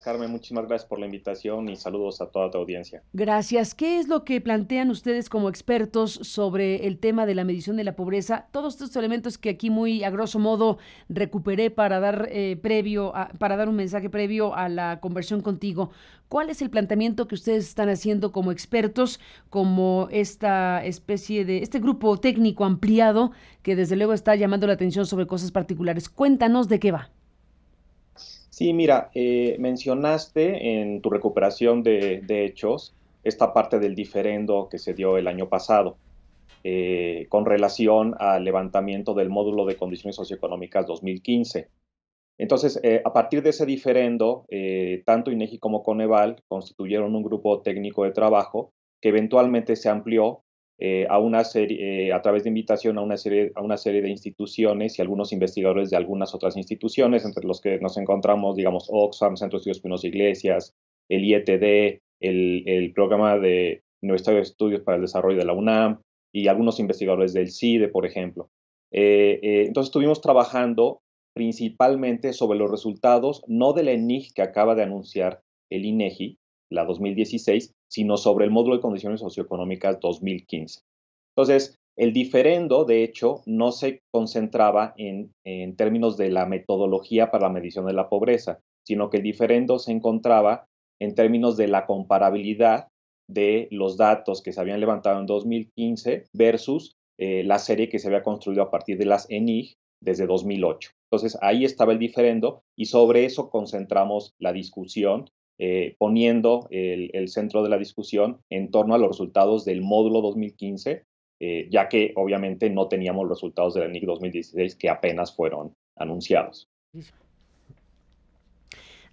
Carmen, muchísimas gracias por la invitación y saludos a toda tu audiencia. Gracias. ¿Qué es lo que plantean ustedes como expertos sobre el tema de la medición de la pobreza? Todos estos elementos que aquí muy a grosso modo recuperé para dar para dar un mensaje previo a la conversión contigo. ¿Cuál es el planteamiento que ustedes están haciendo como expertos, como esta especie de este grupo técnico ampliado que desde luego está llamando la atención sobre cosas particulares? Cuéntanos de qué va. Sí, mira, mencionaste en tu recuperación de hechos esta parte del diferendo que se dio el año pasado con relación al levantamiento del módulo de condiciones socioeconómicas 2015. Entonces, a partir de ese diferendo, tanto INEGI como Coneval constituyeron un grupo técnico de trabajo que eventualmente se amplió a una serie, a través de invitación a una serie de instituciones y algunos investigadores de algunas otras instituciones, entre los que nos encontramos, digamos, Oxfam, Centro de Estudios Pinos Iglesias, el IETD, el Programa de Universitario de Estudios para el Desarrollo de la UNAM y algunos investigadores del CIDE, por ejemplo. Entonces, estuvimos trabajando principalmente sobre los resultados, no de la ENIG que acaba de anunciar el INEGI, la 2016, sino sobre el módulo de condiciones socioeconómicas 2015. Entonces, el diferendo, de hecho, no se concentraba en términos de la metodología para la medición de la pobreza, sino que el diferendo se encontraba en términos de la comparabilidad de los datos que se habían levantado en 2015 versus la serie que se había construido a partir de las ENIG desde 2008. Entonces, ahí estaba el diferendo y sobre eso concentramos la discusión, poniendo el centro de la discusión en torno a los resultados del módulo 2015, ya que obviamente no teníamos los resultados de la NIC 2016 que apenas fueron anunciados.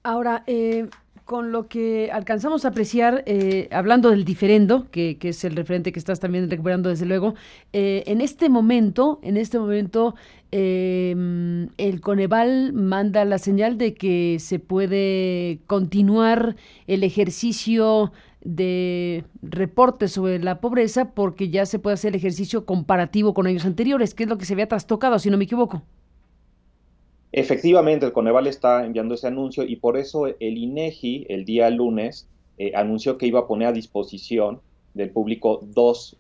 Ahora, con lo que alcanzamos a apreciar, hablando del diferendo, que es el referente que estás también recuperando desde luego, en este momento, el Coneval manda la señal de que se puede continuar el ejercicio de reporte sobre la pobreza porque ya se puede hacer el ejercicio comparativo con años anteriores, que es lo que se había trastocado, si no me equivoco. Efectivamente, el Coneval está enviando ese anuncio y por eso el INEGI el día lunes anunció que iba a poner a disposición del público dos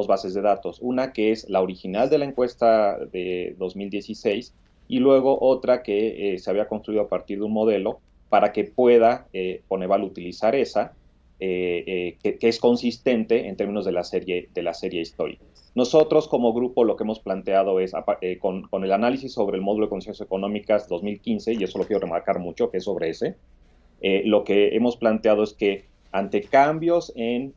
bases de datos. Una que es la original de la encuesta de 2016 y luego otra que se había construido a partir de un modelo para que pueda Coneval utilizar esa, que es consistente en términos de la serie histórica. Nosotros como grupo lo que hemos planteado es, con el análisis sobre el módulo de condiciones económicas 2015, y eso lo quiero remarcar mucho, que es sobre ese, lo que hemos planteado es que ante cambios en,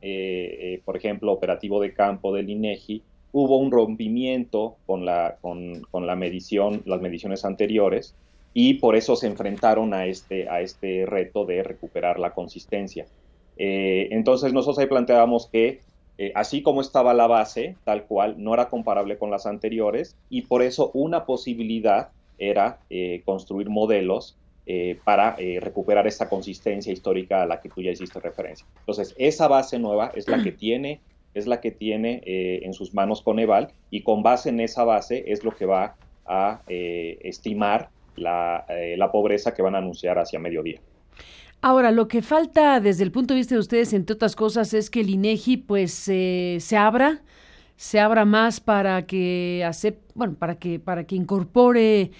por ejemplo, operativo de campo del INEGI, hubo un rompimiento con la medición, las mediciones anteriores, y por eso se enfrentaron a este reto de recuperar la consistencia. Entonces nosotros ahí planteábamos que así como estaba la base, tal cual, no era comparable con las anteriores y por eso una posibilidad era construir modelos para recuperar esa consistencia histórica a la que tú ya hiciste referencia. Entonces, esa base nueva es la que tiene en sus manos Coneval y con base en esa base es lo que va a estimar la pobreza que van a anunciar hacia mediodía. Ahora, lo que falta desde el punto de vista de ustedes, entre otras cosas, es que el INEGI pues se abra más para que bueno, para que incorpore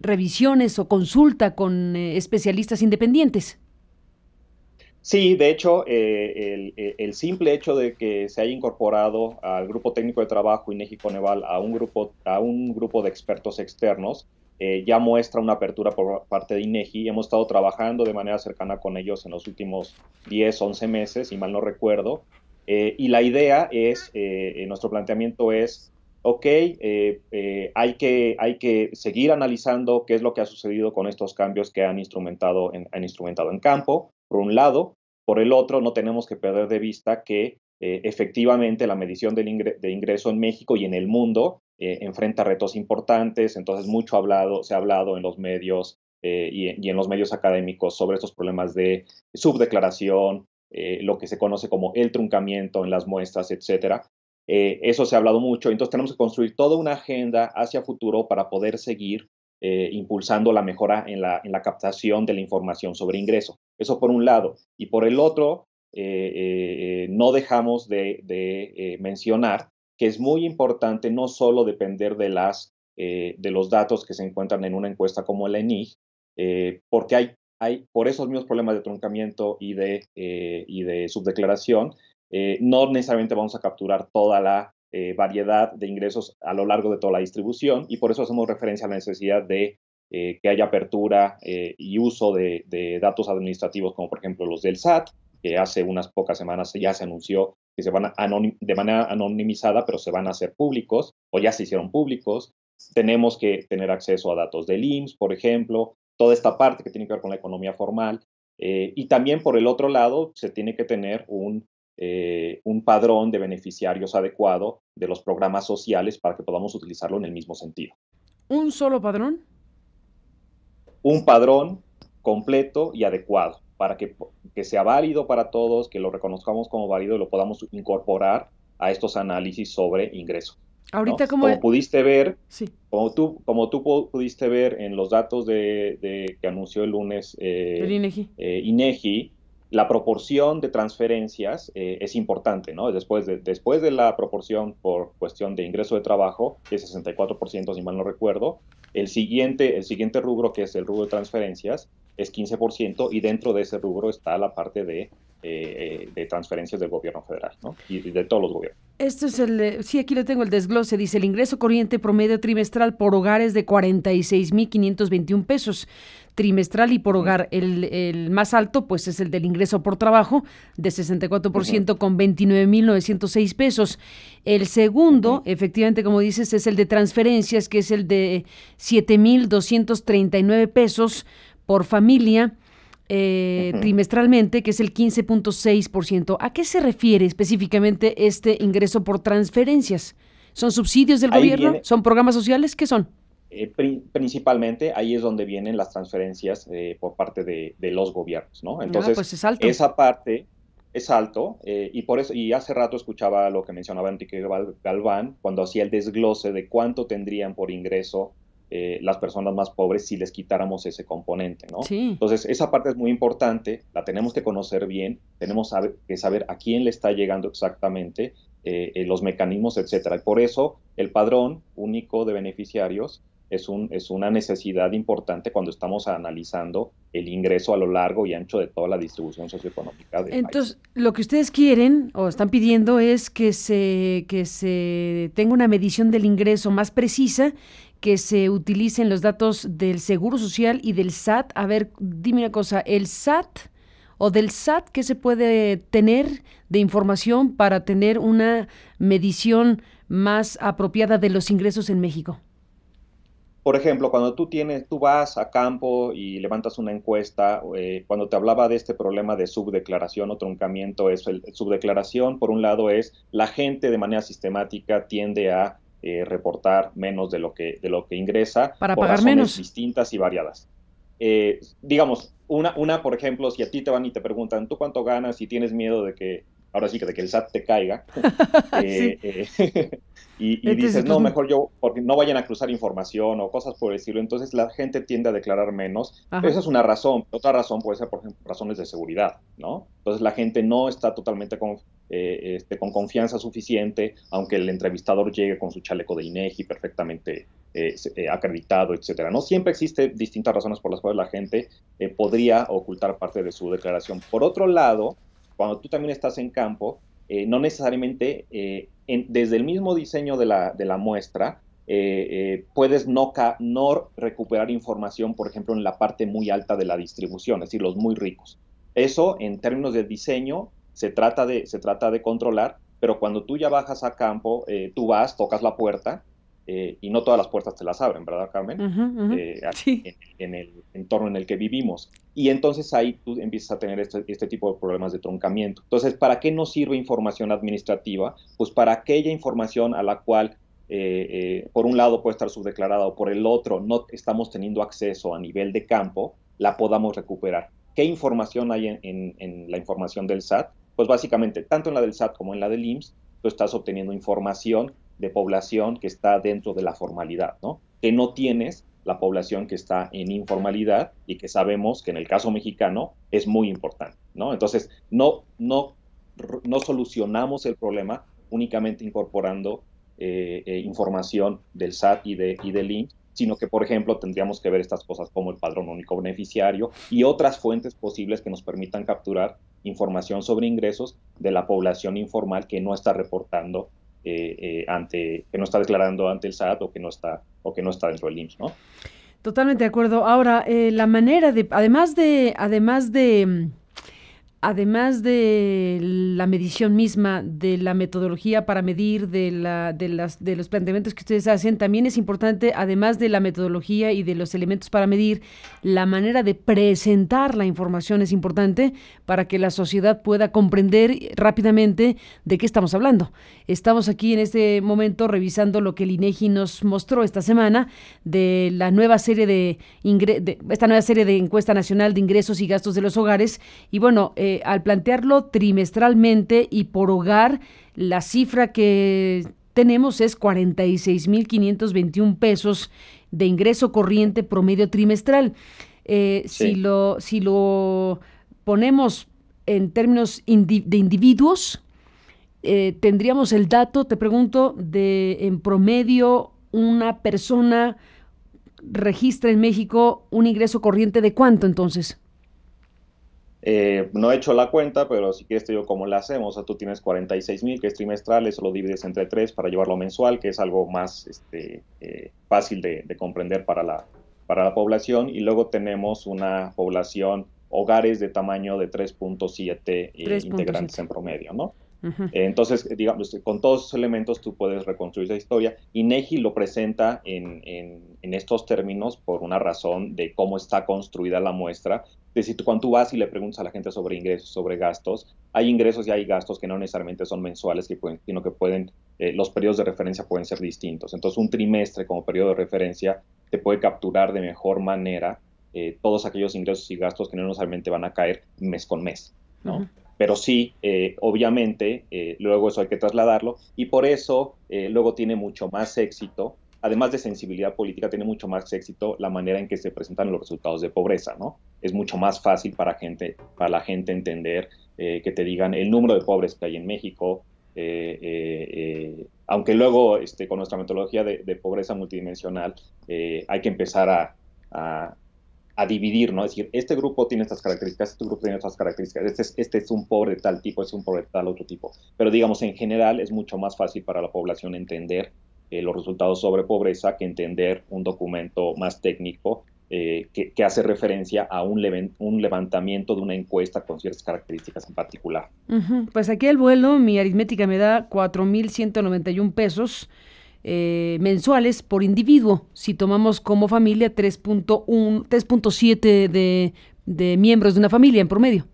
revisiones o consulta con especialistas independientes. Sí, de hecho, el simple hecho de que se haya incorporado al grupo técnico de trabajo INEGI Coneval a un grupo de expertos externos ya muestra una apertura por parte de INEGI. Hemos estado trabajando de manera cercana con ellos en los últimos 10, 11 meses, si mal no recuerdo. Y la idea es, nuestro planteamiento es, ok, hay que seguir analizando qué es lo que ha sucedido con estos cambios que han instrumentado en campo, por un lado. Por el otro, no tenemos que perder de vista que efectivamente la medición de ingreso en México y en el mundo enfrenta retos importantes, entonces se ha hablado en los medios y en los medios académicos sobre estos problemas de subdeclaración, lo que se conoce como el truncamiento en las muestras, etcétera. Eso se ha hablado mucho, entonces tenemos que construir toda una agenda hacia futuro para poder seguir impulsando la mejora en la captación de la información sobre ingreso. Eso por un lado. Y por el otro, no dejamos de mencionar que es muy importante no solo depender de los datos que se encuentran en una encuesta como la ENIG, porque hay por esos mismos problemas de truncamiento y de subdeclaración, no necesariamente vamos a capturar toda la variedad de ingresos a lo largo de toda la distribución, y por eso hacemos referencia a la necesidad de que haya apertura y uso de datos administrativos, como por ejemplo los del SAT, que hace unas pocas semanas ya se anunció que se van a de manera anonimizada, pero se van a hacer públicos, o ya se hicieron públicos. Tenemos que tener acceso a datos del IMSS, por ejemplo, toda esta parte que tiene que ver con la economía formal. Y también, por el otro lado, se tiene que tener un padrón de beneficiarios adecuado de los programas sociales para que podamos utilizarlo en el mismo sentido. ¿Un solo padrón? Un padrón completo y adecuado para que sea válido para todos, que lo reconozcamos como válido y lo podamos incorporar a estos análisis sobre ingresos. Ahorita, ¿no? Como pudiste ver, sí. como tú pudiste ver en los datos que anunció el lunes el INEGI, la proporción de transferencias es importante, ¿no? Después de la proporción por cuestión de ingreso de trabajo, que es 64%, si mal no recuerdo, el siguiente rubro, que es el rubro de transferencias, es 15%, y dentro de ese rubro está la parte de transferencias del gobierno federal, ¿no? Y de todos los gobiernos. Esto es sí, aquí lo tengo, el desglose. Dice, el ingreso corriente promedio trimestral por hogar es de 46,521 pesos trimestral, y por hogar el más alto pues es el del ingreso por trabajo, de 64%, con 29,906 pesos. El segundo, efectivamente, como dices, es el de transferencias, que es el de 7,239 pesos por familia, trimestralmente, que es el 15,6%. ¿A qué se refiere específicamente este ingreso por transferencias? ¿Son subsidios del gobierno? ¿Son programas sociales? ¿Qué son? Principalmente ahí es donde vienen las transferencias por parte de los gobiernos, ¿no? Entonces, pues es alto. Esa parte es alto, y por eso, y hace rato escuchaba lo que mencionaba Enrique Galván cuando hacía el desglose de cuánto tendrían por ingreso las personas más pobres si les quitáramos ese componente, ¿no? Sí. Entonces, esa parte es muy importante, la tenemos que conocer bien, tenemos que saber a quién le está llegando exactamente, los mecanismos, etcétera. Y por eso el padrón único de beneficiarios es una necesidad importante cuando estamos analizando el ingreso a lo largo y ancho de toda la distribución socioeconómica del Entonces, país. Lo que ustedes quieren o están pidiendo es que se tenga una medición del ingreso más precisa, que se utilicen los datos del Seguro Social y del SAT. A ver, dime una cosa, ¿el SAT o del SAT qué se puede tener de información para tener una medición más apropiada de los ingresos en México? Por ejemplo, cuando tú vas a campo y levantas una encuesta, cuando te hablaba de este problema de subdeclaración o truncamiento, subdeclaración, por un lado, es la gente de manera sistemática tiende a reportar menos de lo que ingresa para por pagar razones menos, distintas y variadas. Digamos, por ejemplo, si a ti te van y te preguntan, ¿tú cuánto ganas? Y tienes miedo de que, ahora sí que de que el SAT te caiga, sí. y dices, no, mejor yo, porque no vayan a cruzar información o cosas por el estilo, entonces la gente tiende a declarar menos. Ajá. Esa es una razón. Otra razón puede ser, por ejemplo, razones de seguridad, ¿no? Entonces la gente no está totalmente con confianza suficiente, aunque el entrevistador llegue con su chaleco de INEGI perfectamente acreditado, etcétera. No siempre existen distintas razones por las cuales la gente podría ocultar parte de su declaración. Por otro lado, cuando tú también estás en campo, no necesariamente desde el mismo diseño de la muestra puedes no recuperar información, por ejemplo, en la parte muy alta de la distribución, es decir, los muy ricos. Eso, en términos de diseño, se trata de controlar, pero cuando tú ya bajas a campo, tú tocas la puerta, y no todas las puertas te las abren, ¿verdad, Carmen? Sí. En el entorno en el que vivimos. Y entonces ahí tú empiezas a tener este tipo de problemas de truncamiento. Entonces, ¿para qué nos sirve información administrativa? Pues para aquella información a la cual, por un lado puede estar subdeclarada o por el otro no estamos teniendo acceso a nivel de campo, la podamos recuperar. ¿Qué información hay en la información del SAT? Pues básicamente, tanto en la del SAT como en la del IMSS, tú estás obteniendo información de población que está dentro de la formalidad, ¿no? Que no tienes la población que está en informalidad y que sabemos que en el caso mexicano es muy importante, ¿no? Entonces, no solucionamos el problema únicamente incorporando información del SAT y del IMSS, sino que, por ejemplo, tendríamos que ver estas cosas como el padrón único beneficiario y otras fuentes posibles que nos permitan capturar información sobre ingresos de la población informal que no está reportando que no está declarando ante el SAT o que no está dentro del IMSS, ¿no? Totalmente de acuerdo. Ahora, la manera de, además de la medición misma, de la metodología para medir, de los planteamientos que ustedes hacen, también es importante, además de la metodología y de los elementos para medir, la manera de presentar la información es importante para que la sociedad pueda comprender rápidamente de qué estamos hablando. Estamos aquí en este momento revisando lo que el INEGI nos mostró esta semana de la nueva serie de encuesta nacional de ingresos y gastos de los hogares. Y bueno, al plantearlo trimestralmente y por hogar, la cifra que tenemos es 46,521 pesos de ingreso corriente promedio trimestral. Sí. Si lo ponemos en términos de individuos, tendríamos el dato, te pregunto, de en promedio una persona registra en México un ingreso corriente de ¿cuánto entonces? No he hecho la cuenta, pero si quieres te digo cómo la hacemos. O sea, tú tienes 46,000, que es trimestral, eso lo divides entre 3 para llevarlo mensual, que es algo más fácil de comprender para la población. Y luego tenemos una población, hogares de tamaño de 3.7 integrantes en promedio, ¿no? Uh-huh. Entonces, digamos, con todos esos elementos tú puedes reconstruir esa historia. INEGI lo presenta en estos términos por una razón de cómo está construida la muestra. Es decir, cuando tú vas y le preguntas a la gente sobre ingresos, sobre gastos, hay ingresos y hay gastos que no necesariamente son mensuales, sino que pueden, los periodos de referencia pueden ser distintos. Entonces, un trimestre como periodo de referencia te puede capturar de mejor manera todos aquellos ingresos y gastos que no necesariamente van a caer mes con mes, ¿no? Uh-huh. Pero sí, obviamente, luego eso hay que trasladarlo y por eso luego tiene mucho más éxito, además de sensibilidad política, tiene mucho más éxito la manera en que se presentan los resultados de pobreza, ¿no? Es mucho más fácil para la gente entender que te digan el número de pobres que hay en México, aunque luego con nuestra metodología de pobreza multidimensional hay que empezar a dividir, ¿no? Es decir, este grupo tiene estas características, este grupo tiene estas características, este es un pobre de tal tipo, este es un pobre de tal otro tipo. Pero digamos, en general es mucho más fácil para la población entender los resultados sobre pobreza que entender un documento más técnico que hace referencia a un levantamiento de una encuesta con ciertas características en particular. Uh-huh. Pues aquí el vuelo, mi aritmética me da 4,191 pesos mensuales por individuo. Si tomamos como familia 3.7 de miembros de una familia en promedio.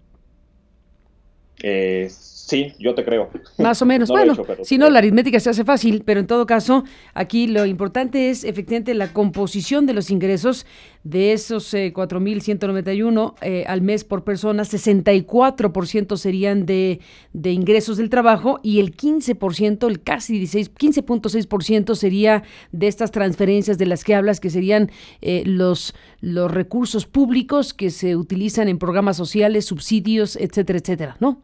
Sí, yo te creo. Más o menos. No bueno, si no, la aritmética se hace fácil, pero en todo caso, aquí lo importante es efectivamente la composición de los ingresos de esos 4,191 al mes por persona. 64% serían de ingresos del trabajo y el 15%, el casi 15.6% sería de estas transferencias de las que hablas, que serían los recursos públicos que se utilizan en programas sociales, subsidios, etcétera, etcétera, ¿no?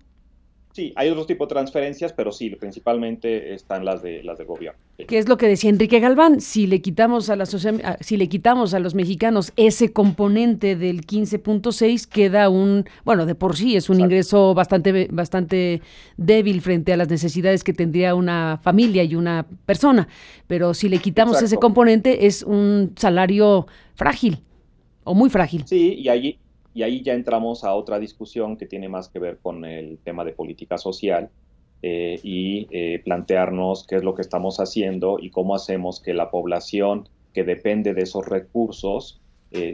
Sí, hay otros tipos de transferencias, pero sí, principalmente están las de gobierno. Sí. ¿Qué es lo que decía Enrique Galván? Si le quitamos a los mexicanos ese componente del 15.6, queda de por sí es un Exacto. ingreso bastante débil frente a las necesidades que tendría una familia y una persona. Pero si le quitamos Exacto. ese componente, es un salario frágil o muy frágil. Sí, y ahí ya entramos a otra discusión que tiene más que ver con el tema de política social y plantearnos qué es lo que estamos haciendo y cómo hacemos que la población que depende de esos recursos,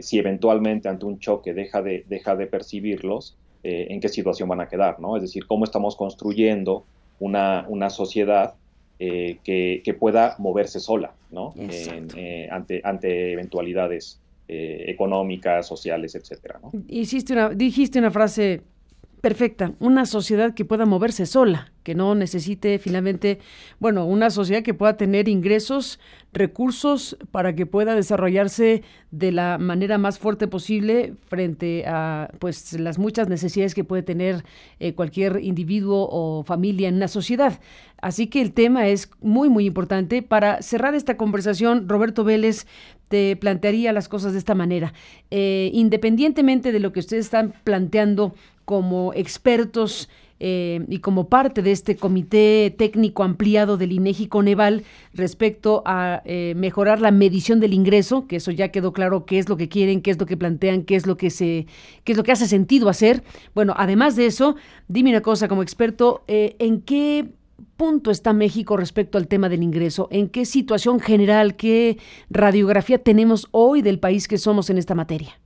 si eventualmente ante un choque deja de percibirlos, en qué situación van a quedar, ¿no? Es decir, cómo estamos construyendo una sociedad que pueda moverse sola, ¿no? Ante eventualidades económicas, sociales, etcétera, ¿no? Dijiste una frase perfecta, una sociedad que pueda moverse sola. que no necesite finalmente, bueno, una sociedad que pueda tener ingresos, recursos para que pueda desarrollarse de la manera más fuerte posible frente a pues las muchas necesidades que puede tener cualquier individuo o familia en una sociedad. Así que el tema es muy, muy importante. Para cerrar esta conversación, Roberto Vélez, te plantearía las cosas de esta manera. Independientemente de lo que ustedes están planteando como expertos y como parte de este comité técnico ampliado del INEGI Coneval respecto a mejorar la medición del ingreso, que eso ya quedó claro qué es lo que quieren, qué es lo que plantean, qué es lo que hace sentido hacer. Bueno, además de eso, dime una cosa como experto, ¿en qué punto está México respecto al tema del ingreso? ¿En qué situación general, qué radiografía tenemos hoy del país que somos en esta materia?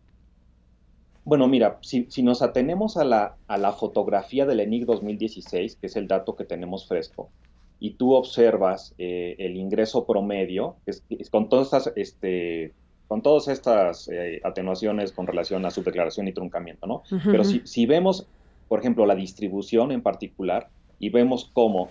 Bueno, mira, si nos atenemos a la fotografía del ENIC 2016, que es el dato que tenemos fresco, y tú observas el ingreso promedio, con con todas estas atenuaciones con relación a subdeclaración y truncamiento, ¿no? Uh Pero -huh. si vemos, por ejemplo, la distribución en particular, y vemos cómo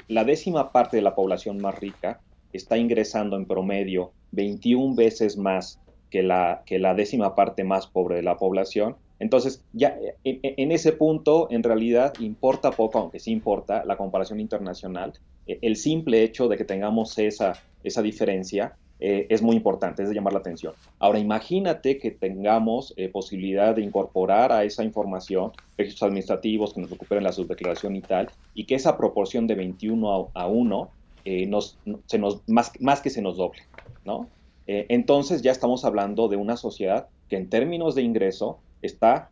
la décima parte de la población más rica está ingresando en promedio 21 veces más que la décima parte más pobre de la población. Entonces, ya en ese punto, en realidad, importa poco, aunque sí importa, la comparación internacional. El simple hecho de que tengamos esa diferencia es muy importante, es de llamar la atención. Ahora, imagínate que tengamos posibilidad de incorporar a esa información registros administrativos que nos recuperen la subdeclaración y tal, y que esa proporción de 21 a 1 más que se nos doble, ¿no? Entonces ya estamos hablando de una sociedad que en términos de ingreso está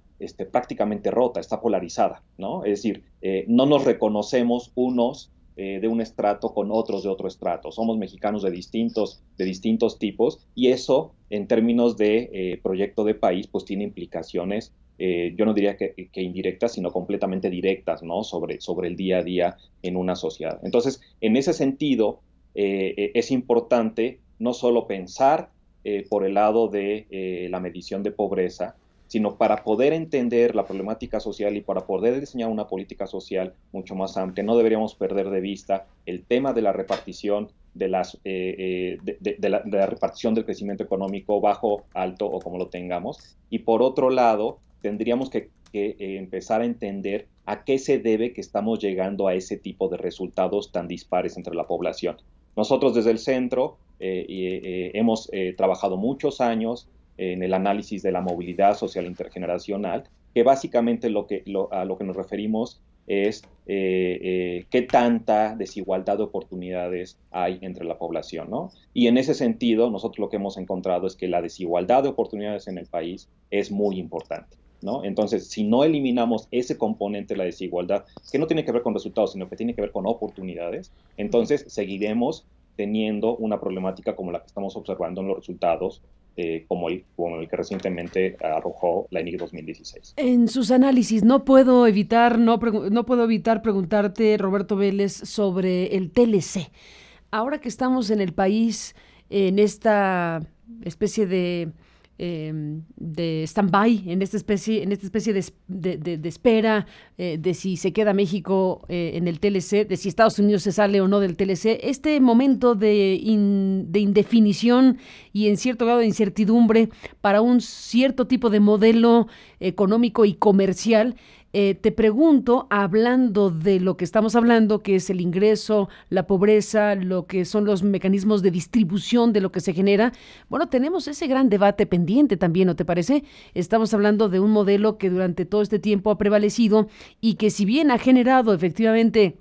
prácticamente rota, está polarizada, ¿no? Es decir, no nos reconocemos unos de un estrato con otros de otro estrato. Somos mexicanos de distintos tipos y eso en términos de proyecto de país pues tiene implicaciones, yo no diría que indirectas, sino completamente directas, ¿no? Sobre el día a día en una sociedad. Entonces, en ese sentido, es importante no solo pensar por el lado de la medición de pobreza, sino para poder entender la problemática social y para poder diseñar una política social mucho más amplia, no deberíamos perder de vista el tema de la repartición de la repartición del crecimiento económico bajo, alto o como lo tengamos. Y por otro lado, tendríamos que empezar a entender a qué se debe que estamos llegando a ese tipo de resultados tan dispares entre la población. Nosotros desde el centro hemos trabajado muchos años en el análisis de la movilidad social intergeneracional, que básicamente a lo que nos referimos es qué tanta desigualdad de oportunidades hay entre la población, ¿no? Y en ese sentido, nosotros lo que hemos encontrado es que la desigualdad de oportunidades en el país es muy importante, ¿no? Entonces, si no eliminamos ese componente de la desigualdad, que no tiene que ver con resultados, sino que tiene que ver con oportunidades, entonces seguiremos teniendo una problemática como la que estamos observando en los resultados, como el que recientemente arrojó la ENIC 2016. En sus análisis, no puedo evitar preguntarte, Roberto Vélez, sobre el TLC. Ahora que estamos en el país, en esta especie de stand-by, en esta especie de espera de si se queda México en el TLC, de si Estados Unidos se sale o no del TLC, este momento de indefinición y en cierto grado de incertidumbre para un cierto tipo de modelo económico y comercial. Te pregunto, hablando de lo que estamos hablando, que es el ingreso, la pobreza, lo que son los mecanismos de distribución de lo que se genera, bueno, tenemos ese gran debate pendiente también, ¿no te parece? Estamos hablando de un modelo que durante todo este tiempo ha prevalecido y que si bien ha generado efectivamente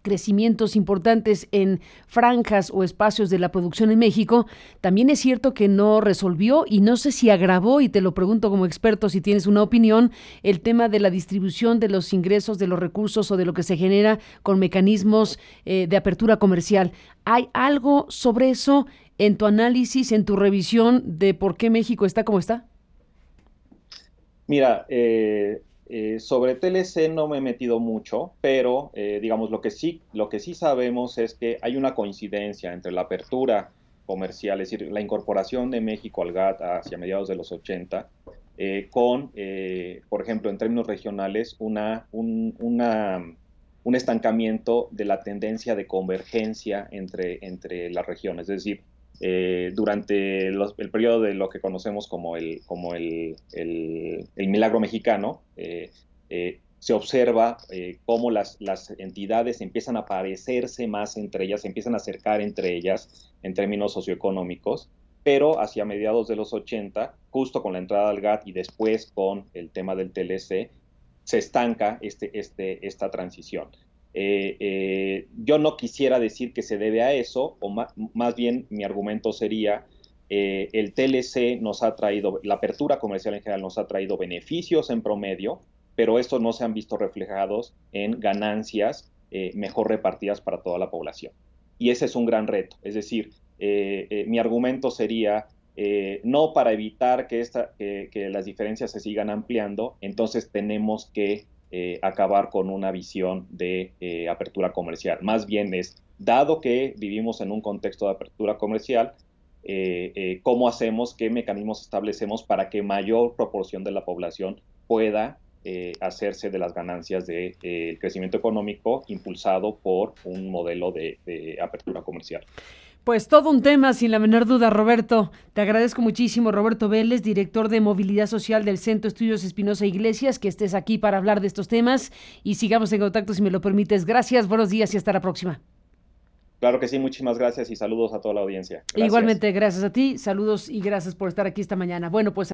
crecimientos importantes en franjas o espacios de la producción en México, también es cierto que no resolvió y no sé si agravó, y te lo pregunto como experto si tienes una opinión, el tema de la distribución de los ingresos, de los recursos o de lo que se genera con mecanismos de apertura comercial. ¿Hay algo sobre eso en tu análisis, en tu revisión de por qué México está como está? Mira, sobre TLC no me he metido mucho, pero digamos lo que sí sabemos es que hay una coincidencia entre la apertura comercial, es decir, la incorporación de México al GATT hacia mediados de los 80, por ejemplo, en términos regionales, un estancamiento de la tendencia de convergencia entre las regiones. Es decir, durante el periodo de lo que conocemos como el milagro mexicano, se observa cómo las entidades empiezan a parecerse más entre ellas, se empiezan a acercar entre ellas en términos socioeconómicos, pero hacia mediados de los 80, justo con la entrada al GATT y después con el tema del TLC, se estanca esta transición. Yo no quisiera decir que se debe a eso, o más bien mi argumento sería, el TLC nos ha traído, la apertura comercial en general nos ha traído beneficios en promedio, pero estos no se han visto reflejados en ganancias mejor repartidas para toda la población. Y ese es un gran reto. Es decir, mi argumento sería, no para evitar que las diferencias se sigan ampliando, entonces tenemos que acabar con una visión de apertura comercial. Más bien es, dado que vivimos en un contexto de apertura comercial, ¿cómo hacemos, qué mecanismos establecemos para que mayor proporción de la población pueda hacerse de las ganancias del crecimiento económico impulsado por un modelo de apertura comercial? Pues todo un tema, sin la menor duda, Roberto. Te agradezco muchísimo, Roberto Vélez, director de Movilidad Social del Centro Estudios Espinosa Iglesias, que estés aquí para hablar de estos temas y sigamos en contacto si me lo permites. Gracias, buenos días y hasta la próxima. Claro que sí, muchísimas gracias y saludos a toda la audiencia. Gracias. Igualmente, gracias a ti, saludos y gracias por estar aquí esta mañana. Bueno, pues